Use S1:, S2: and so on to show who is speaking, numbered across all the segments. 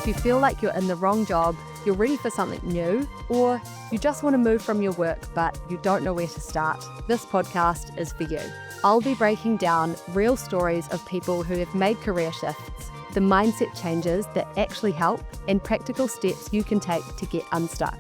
S1: If you feel like you're in the wrong job, you're ready for something new, or you just want to move from your work but you don't know where to start, this podcast is for you. I'll be breaking down real stories of people who have made career shifts, the mindset changes that actually help, and practical steps you can take to get unstuck.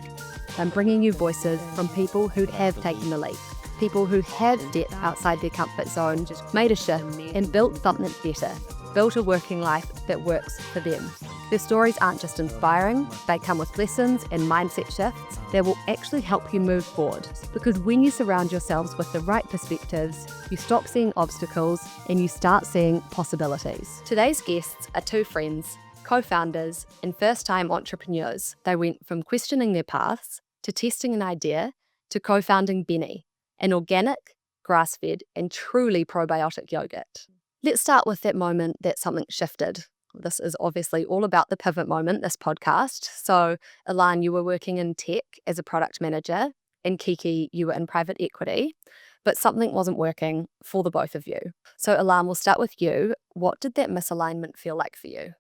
S1: I'm bringing you voices from people who have taken the leap, people who have stepped outside their comfort zone, made a shift, and built something better, built a working life that works for them. Their stories aren't just inspiring, they come with lessons and mindset shifts that will actually help you move forward. Because when you surround yourselves with the right perspectives, you stop seeing obstacles and you start seeing possibilities. Today's guests are two friends, co-founders, and first-time entrepreneurs. They went from questioning their paths to testing an idea to co-founding Benny, an organic, grass-fed, and truly probiotic yogurt. Let's start with that moment that something shifted. This is obviously all about the pivot moment, this podcast. So, Ilan, you were working in tech as a product manager, and Kiki, you were in private equity, but something wasn't working for the both of you. So, Ilan, we'll start with you. What did that misalignment feel like for you?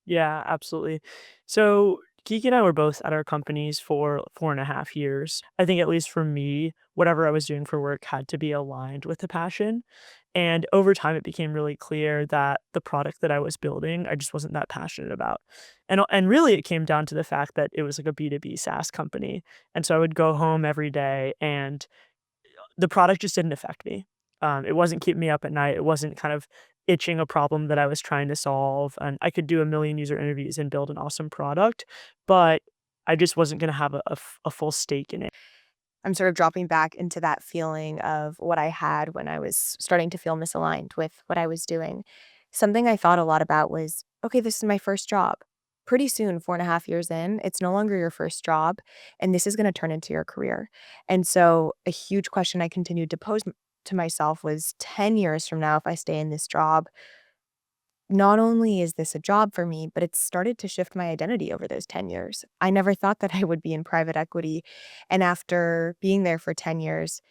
S2: Yeah, absolutely. So Kiki and I were both at our companies for 4.5 years. I think at least for me, whatever I was doing for work had to be aligned with the passion. And over time, it became really clear that the product that I was building, I just wasn't that passionate about. And really, it came down to the fact that it was like a B2B SaaS company. And so I would go home every day and the product just didn't affect me. It wasn't keeping me up at night. It wasn't kind of itching a problem that I was trying to solve. And I could do a million user interviews and build an awesome product, but I just wasn't going to have a full stake in it.
S3: I'm sort of dropping back into that feeling of what I had when I was starting to feel misaligned with what I was doing. Something I thought a lot about was, okay, this is my first job. Pretty soon, 4.5 years in, it's no longer your first job, and this is going to turn into your career. And so, a huge question I continued to pose to myself was 10 years from now, if I stay in this job, not only is this a job for me, but it's started to shift my identity over those 10 years. I never thought that I would be in private equity. And after being there for 10 years,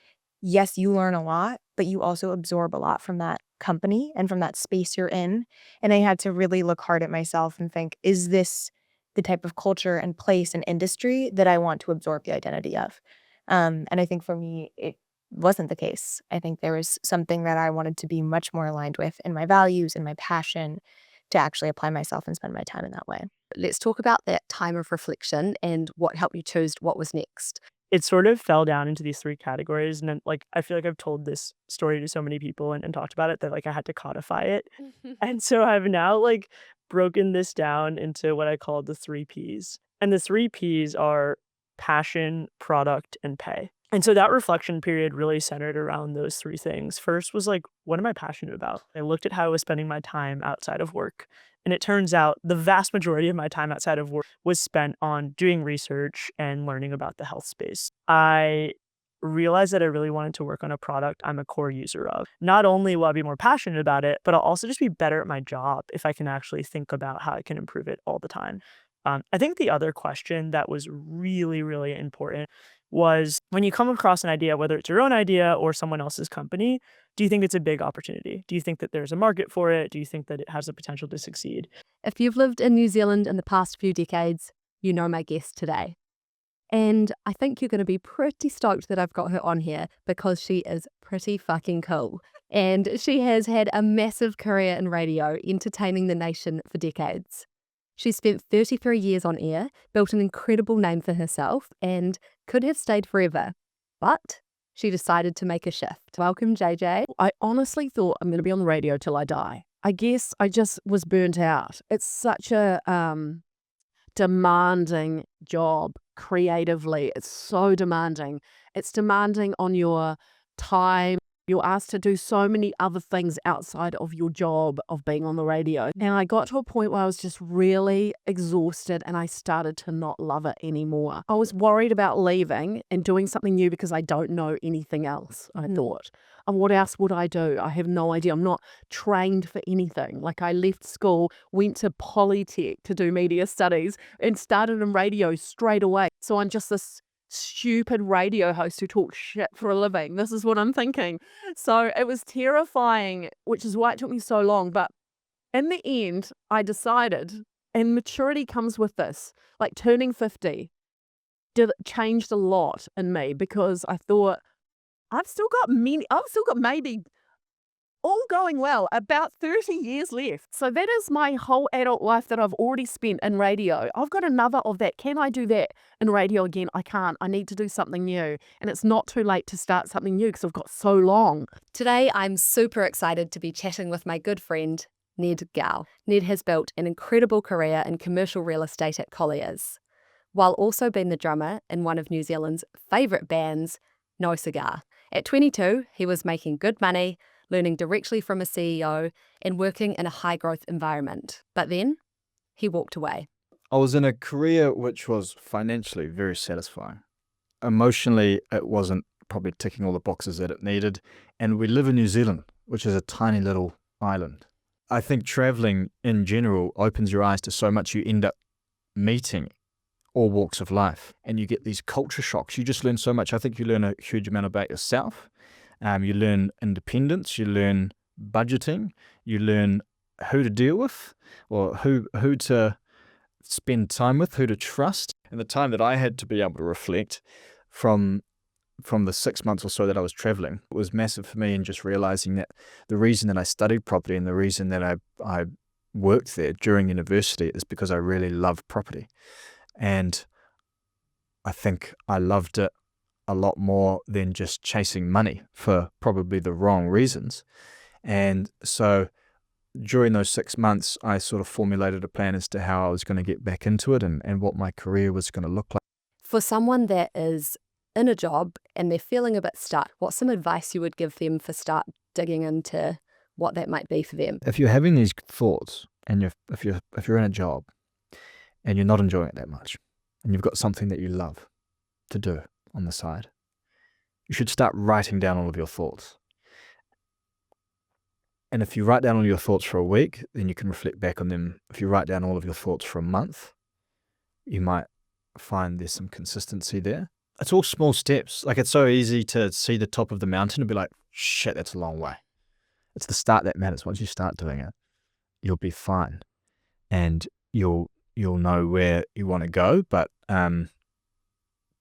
S3: yes, you learn a lot, but you also absorb a lot from that company and from that space you're in. And I had to really look hard at myself and think, is this the type of culture and place and industry that I want to absorb the identity of? And I think for me, it wasn't the case. I think there was something that I wanted to be much more aligned with in my values and my passion to actually apply myself and spend my time in that way.
S1: Let's talk about that time of reflection and what helped you choose what was next.
S2: It sort of fell down into these three categories. And then, like, I feel like I've told this story to so many people and talked about it that, like, I had to codify it. And so I've now, like, broken this down into what I call the three Ps. And the three Ps are passion, product, and pay. And so that reflection period really centered around those three things. First was like, what am I passionate about? I looked at how I was spending my time outside of work. And it turns out the vast majority of my time outside of work was spent on doing research and learning about the health space. I realized that I really wanted to work on a product I'm a core user of. Not only will I be more passionate about it, but I'll also just be better at my job if I can actually think about how I can improve it all the time. I think the other question that was really, really important was when you come across an idea, whether it's your own idea or someone else's company, do you think it's a big opportunity? Do you think that there's a market for it? Do you think that it has the potential to succeed?
S1: If you've lived in New Zealand in the past few decades, you know my guest today. And I think you're going to be pretty stoked that I've got her on here because she is pretty fucking cool. And she has had a massive career in radio, entertaining the nation for decades. She spent 33 years on air, built an incredible name for herself, and could have stayed forever. But she decided to make a shift. Welcome, JJ.
S4: I honestly thought I'm going to be on the radio till I die. I guess I just was burnt out. It's such a demanding job creatively. It's so demanding. It's demanding on your time. You're asked to do so many other things outside of your job of being on the radio. And I got to a point where I was just really exhausted and I started to not love it anymore. I was worried about leaving and doing something new because I don't know anything else, I thought. And what else would I do? I have no idea. I'm not trained for anything. Like, I left school, went to Polytech to do media studies and started in radio straight away. So I'm just this stupid radio host who talks shit for a living. This is what I'm thinking. So it was terrifying, which is why it took me so long. But in the end, I decided And maturity comes with this. Like turning 50 changed a lot in me because I thought, I've still got maybe all going well, about 30 years left. So that is my whole adult life that I've already spent in radio. I've got another of that. Can I do that in radio again? I can't. I need to do something new. And it's not too late to start something new because I've got so long.
S1: Today, I'm super excited to be chatting with my good friend, Ned Gow. Ned has built an incredible career in commercial real estate at Colliers, while also being the drummer in one of New Zealand's favourite bands, No Cigar. At 22, he was making good money, learning directly from a CEO, and working in a high-growth environment. But then, he walked away.
S5: I was in a career which was financially very satisfying. Emotionally, it wasn't probably ticking all the boxes that it needed. And we live in New Zealand, which is a tiny little island. I think traveling in general opens your eyes to so much. You end up meeting all walks of life and you get these culture shocks. You just learn so much. I think you learn a huge amount about yourself. You learn independence, you learn budgeting, you learn who to deal with or who to spend time with, who to trust. And the time that I had to be able to reflect from the 6 months or so that I was traveling was massive for me, and just realizing that the reason that I studied property and the reason that I worked there during university is because I really loved property. And I think I loved it a lot more than just chasing money for probably the wrong reasons. And so during those 6 months, I sort of formulated a plan as to how I was going to get back into it and what my career was going to look like.
S1: For someone that is in a job and they're feeling a bit stuck, what's some advice you would give them for start digging into what that might be for them?
S5: If you're having these thoughts and if you're in a job and you're not enjoying it that much and you've got something that you love to do on the side, you should start writing down all of your thoughts. And if you write down all your thoughts for a week, then you can reflect back on them. If you write down all of your thoughts for a month, you might find there's some consistency there. It's all small steps. Like, it's so easy to see the top of the mountain and be like, shit, that's a long way. It's the start that matters. Once you start doing it, you'll be fine. And you'll know where you want to go, but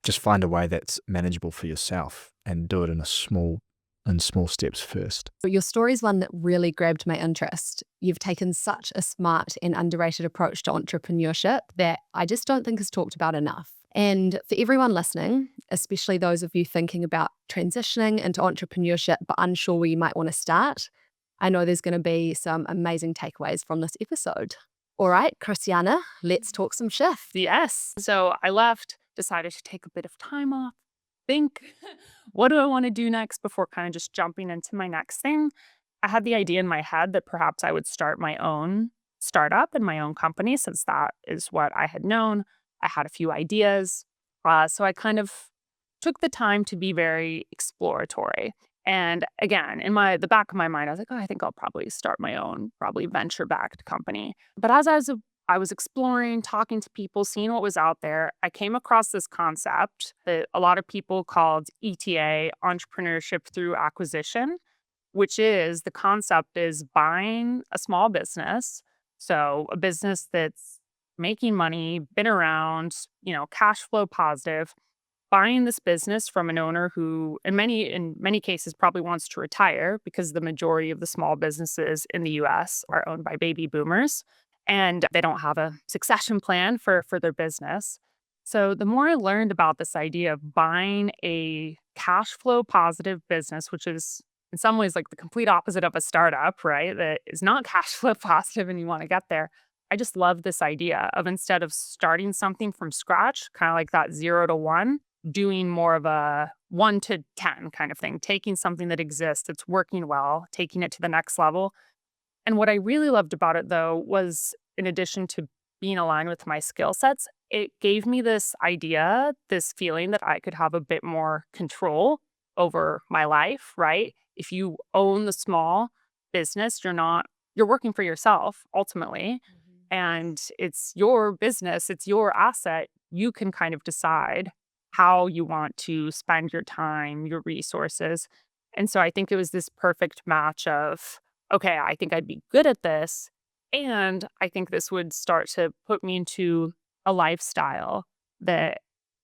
S5: just find a way that's manageable for yourself and do it in small steps first.
S1: Your story is one that really grabbed my interest. You've taken such a smart and underrated approach to entrepreneurship that I just don't think is talked about enough. And for everyone listening, especially those of you thinking about transitioning into entrepreneurship but unsure where you might want to start, I know there's going to be some amazing takeaways from this episode. All right, Christiana, let's talk some shift.
S6: Yes. So I left, decided to take a bit of time off, think, what do I want to do next before kind of just jumping into my next thing. I had the idea in my head that perhaps I would start my own startup and my own company, since that is what I had known. I had a few ideas. So I kind of took the time to be very exploratory. And again, in the back of my mind, I was like, oh, I think I'll probably start my own, probably venture-backed company. But as I was exploring, talking to people, seeing what was out there, I came across this concept that a lot of people called ETA, entrepreneurship through acquisition, which is the concept is buying a small business. So a business that's making money, been around, cash flow positive, buying this business from an owner who in many cases probably wants to retire, because the majority of the small businesses in the US are owned by baby boomers and they don't have a succession plan for their business. So the more I learned about this idea of buying a cash flow positive business, which is in some ways like the complete opposite of a startup, right? That is not cash flow positive and you want to get there. I just love this idea of, instead of starting something from scratch, kind of like that 0 to 1, doing more of a 1 to 10 kind of thing, taking something that exists, it's working well, taking it to the next level. And what I really loved about it, though, was in addition to being aligned with my skill sets, it gave me this idea, this feeling that I could have a bit more control over my life, right? If you own the small business, you're working for yourself ultimately. And it's your business, it's your asset. You can kind of decide how you want to spend your time, your resources. And so I think it was this perfect match of, okay, I think I'd be good at this, And I think this would start to put me into a lifestyle that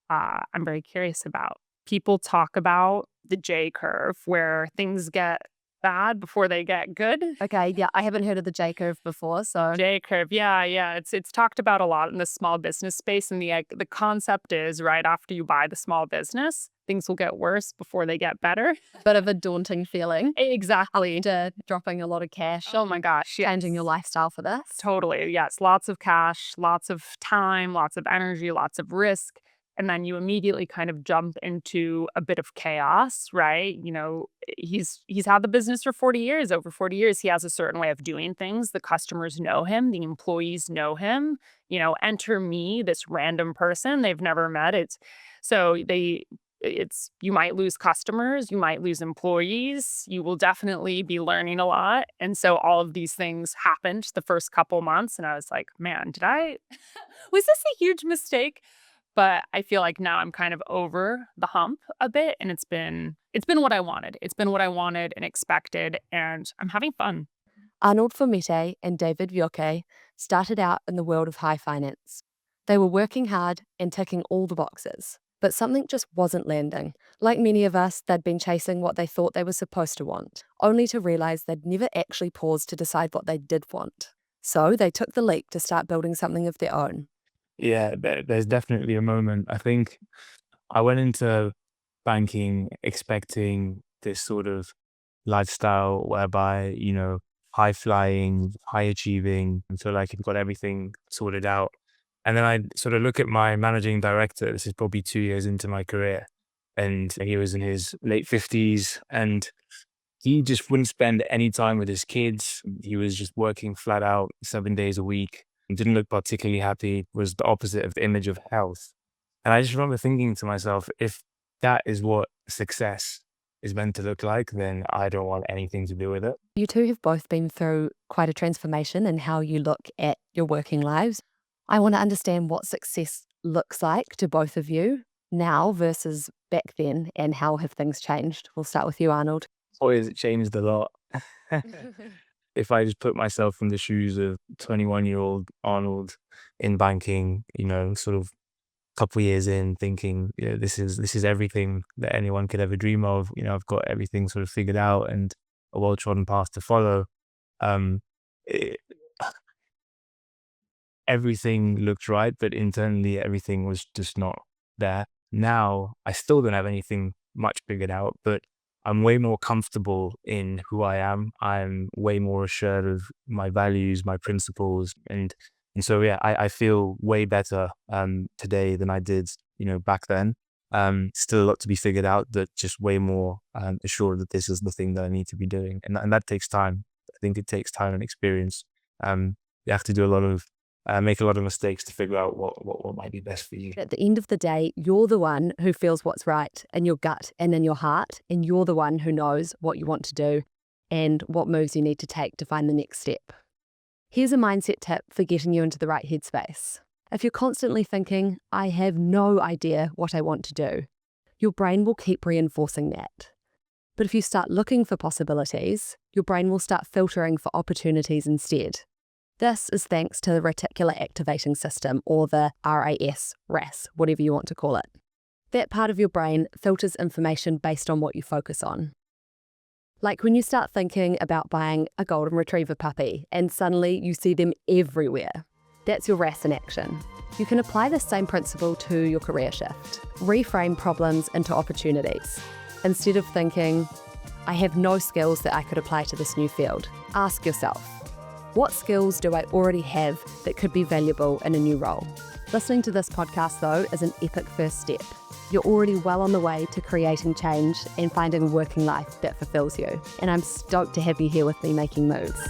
S6: I'm very curious about. People talk about the J curve where things get bad before they get good.
S1: Okay, yeah, I haven't heard of the J curve before, so
S6: J curve, yeah. It's talked about a lot in the small business space, and the concept is right after you buy the small business, things will get worse before they get better.
S1: bit of a daunting feeling
S6: Exactly.
S1: after dropping a lot of cash,
S6: Oh my gosh,
S1: changing your
S6: yes.
S1: lifestyle for this.
S6: Totally. Yes. Lots of cash, lots of time, lots of energy, lots of risk. And then you immediately kind of jump into a bit of chaos, right? He's had the business for 40 years. Over 40 years, he has a certain way of doing things. The customers know him, the employees know him. Enter me, this random person they've never met. You might lose customers, you might lose employees, you will definitely be learning a lot. And so all of these things happened the first couple months. And I was like, man, was this a huge mistake? But I feel like now I'm kind of over the hump a bit, and it's been what I wanted. It's been what I wanted and expected, and I'm having fun.
S1: Arnold Formete and David Vioque started out in the world of high finance. They were working hard and ticking all the boxes, but something just wasn't landing. Like many of us, they'd been chasing what they thought they were supposed to want, only to realize they'd never actually paused to decide what they did want. So they took the leap to start building something of their own.
S7: Yeah, there's definitely a moment. I think I went into banking expecting this sort of lifestyle whereby, high flying, high achieving, until like I've got everything sorted out. And then I sort of look at my managing director. This is probably 2 years into my career, and he was in his late 50s, and he just wouldn't spend any time with his kids. He was just working flat out 7 days a week. Didn't look particularly happy, was the opposite of the image of health. And I just remember thinking to myself, if that is what success is meant to look like, then I don't want anything to do with it.
S1: You two have both been through quite a transformation in how you look at your working lives. I want to understand what success looks like to both of you now versus back then, and how have things changed? We'll start with you, Arnold.
S7: Boy, has it changed a lot. If I just put myself in the shoes of 21-year-old Arnold in banking, sort of a couple years in, thinking, this is everything that anyone could ever dream of. I've got everything sort of figured out and a well-trodden path to follow. Everything looked right, but internally everything was just not there. Now, I still don't have anything much figured out, but I'm way more comfortable in who I am. I'm way more assured of my values, my principles. And so, yeah, I feel way better today than I did, back then. Still a lot to be figured out, but just way more assured that this is the thing that I need to be doing. And that takes time. I think it takes time and experience. You have to do make a lot of mistakes to figure out what might be best for you.
S1: At the end of the day, you're the one who feels what's right in your gut and in your heart, and you're the one who knows what you want to do and what moves you need to take to find the next step. Here's a mindset tip for getting you into the right headspace. If you're constantly thinking, I have no idea what I want to do, your brain will keep reinforcing that. But if you start looking for possibilities, your brain will start filtering for opportunities instead. This is thanks to the reticular activating system, or the RAS, whatever you want to call it. That part of your brain filters information based on what you focus on. Like when you start thinking about buying a golden retriever puppy and suddenly you see them everywhere. That's your RAS in action. You can apply this same principle to your career shift. Reframe problems into opportunities. Instead of thinking, I have no skills that I could apply to this new field, ask yourself, what skills do I already have that could be valuable in a new role? Listening to this podcast, though, is an epic first step. You're already well on the way to creating change and finding a working life that fulfills you. And I'm stoked to have you here with me making moves.